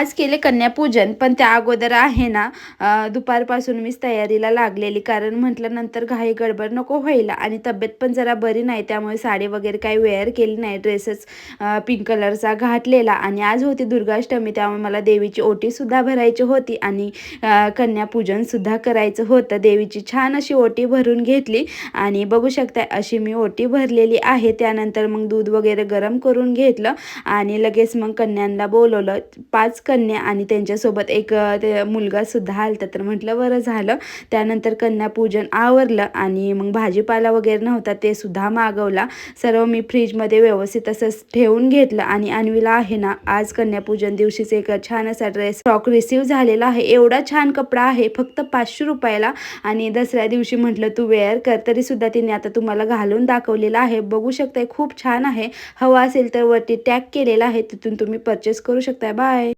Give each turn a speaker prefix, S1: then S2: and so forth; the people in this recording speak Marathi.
S1: आज केले कन्यापूजन, पण त्या अगोदर आहे ना दुपारपासून मीच तयारीला लागलेली. कारण म्हटलं नंतर घाई गडबड नको व्हायला आणि तब्येत पण जरा बरी नाही, त्यामुळे साडी वगैरे काही वेअर केली नाही. ड्रेसच पिंक कलरचा घातलेला आणि आज होती दुर्गाष्टमी, त्यामुळे मला देवीची ओटीसुद्धा भरायची होती आणि कन्यापूजनसुद्धा करायचं होतं. देवीची छान अशी ओटी भरून घेतली आणि बघू शकता अशी मी ओटी भरलेली आहे. त्यानंतर मग दूध वगैरे गरम करून घेतलं आणि लगेच मग कन्यांना बोलवलं. 5 कन्या आणि त्यांच्यासोबत एक ते मुलगासुद्धा आला तर म्हटलं बरं झालं. त्यानंतर कन्यापूजन आवरलं आणि मग भाजीपाला वगैरे नव्हता ते सुद्धा मागवला. सर्व मी फ्रीजमध्ये व्यवस्थित असंच ठेवून घेतलं आणि अन्वीला आहे ना आज कन्यापूजन दिवशीच एक छान असा ड्रेस फ्रॉक रिसीव झालेला आहे. एवढा छान कपडा आहे फक्त 500 रुपयाला आणि दसऱ्या दिवशी म्हटलं तू वेअर कर, तरीसुद्धा तिने आता तुम्हाला घालून दाखवलेला आहे. बघू शकताय खूप छान आहे. हवा असेल तर वरती टॅग केलेला आहे, तिथून तुम्ही परचेस करू शकता. बाय.